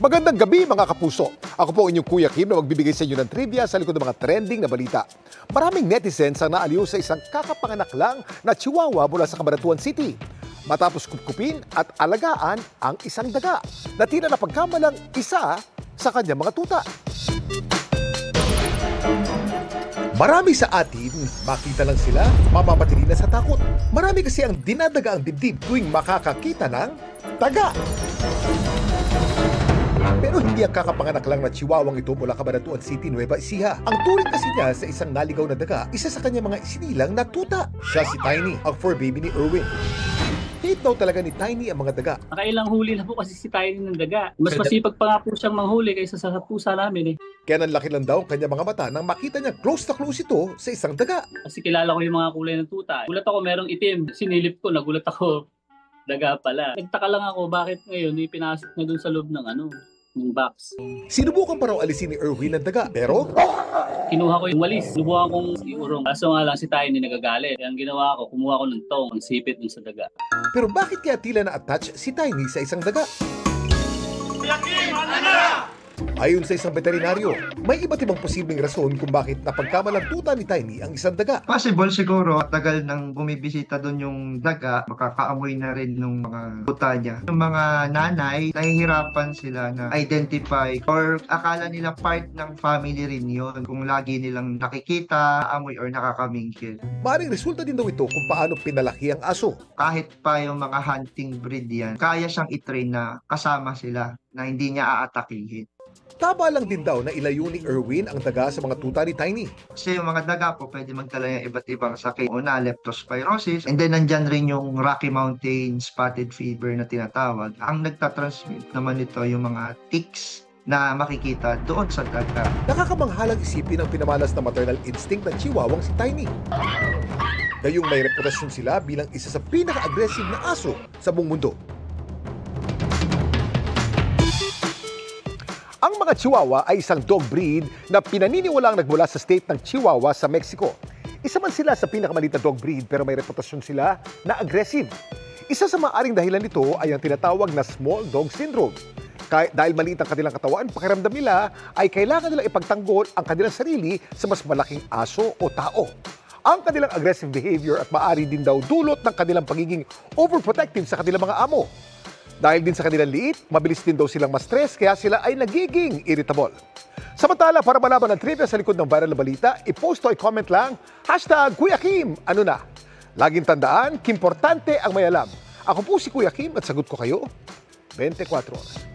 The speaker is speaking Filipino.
Magandang gabi mga kapuso. Ako po inyong Kuya Kim na magbibigay sa inyo ng trivia sa likod ng mga trending na balita. Maraming netizens ang naaliw sa isang kakapanganak lang na chihuahua mula sa Camaratuan City. Matapos kupkupin at alagaan ang isang daga na tila napagkamalang isa sa kanyang mga tuta. Marami sa atin, makita lang sila, mamamatili na sa takot. Marami kasi ang dinadaga ang dibdib tuwing makakakita ng daga. Pero hindi ang kakapanganak lang na chihuahuang ito mula Camaratuan City, Nueva Ecija. Ang turing kasi niya sa isang naligaw na daga, isa sa kanyang mga isinilang na tuta. Siya si Tiny, ang fur baby ni Erwin. Hate daw talaga ni Tiny ang mga daga. Nakailang huli na po kasi si Tiny ng daga. Mas masipag pa nga po siyang manghuli kaysa sa pusa namin eh. Kaya nanlaki lang daw ang kanyang mga mata nang makita niya close na close ito sa isang daga. Kasi kilala ko yung mga kulay ng tuta. Gulat ako merong itim. Sinilip ko, nagulat ako. Daga pala. Nagtaka lang ako bakit ngayon ipinasok na dun sa loob ng ng box. Sinubukan pa raw alisin ni Erwin ang daga, pero Kinuha ko yung walis. Sinubukan kong iurong. Kaso nga lang si Tiny nagagalit. Kaya ang ginawa ko, kumuha ko ng tong, ang sipit dun sa daga. Pero bakit kaya tila na-attach si Tiny sa isang daga? Ayon sa isang veterinaryo, may iba't ibang posibleng rason kung bakit napagkamalang tuta ni Tiny ang isang daga. Possible siguro, tagal nang bumibisita doon yung daga, makakaamoy na rin ng mga tuta niya. Yung mga nanay, nahihirapan sila na identify or akala nila part ng family rin yun. Kung lagi nilang nakikita, amoy or nakakamingkil. Maring resulta din daw ito kung paano pinalaki ang aso. Kahit pa yung mga hunting breed yan, kaya siyang itrain na kasama sila na hindi niya aatakihin. Tama lang din daw na ilayo ni Erwin ang daga sa mga tuta ni Tiny. Kasi yung mga daga po pwede magdala ng iba't ibang sakit. Una, leptospirosis. And then nandyan rin yung Rocky Mountain spotted fever na tinatawag. Ang nagtatransmit naman ito yung mga ticks na makikita doon sa daga. Nakakamanghalang isipin ang pinamalas na maternal instinct ng chihuahuang si Tiny. Gayong may reputasyon sila bilang isa sa pinaka-aggressive na aso sa buong mundo. Ang mga Chihuahua ay isang dog breed na pinaniniwalang nagmula sa state ng Chihuahua sa Mexico. Isa man sila sa pinakamaliit na dog breed pero may reputasyon sila na aggressive. Isa sa maaring dahilan nito ay ang tinatawag na small dog syndrome. Dahil maliit ang kanilang katawan, pakiramdam nila ay kailangan nilang ipagtanggol ang kanilang sarili sa mas malaking aso o tao. Ang kanilang aggressive behavior at maaari din daw dulot ng kanilang pagiging overprotective sa kanilang mga amo. Dahil din sa kanilang liit, mabilis din daw silang ma-stress kaya sila ay nagiging irritable. Samantala, para malaman ang trivia sa likod ng viral na balita, i-post o i-comment lang, #Kuya Kim, ano na? Laging tandaan, kimportante ang may alam. Ako po si Kuya Kim at sagot ko kayo 24 oras.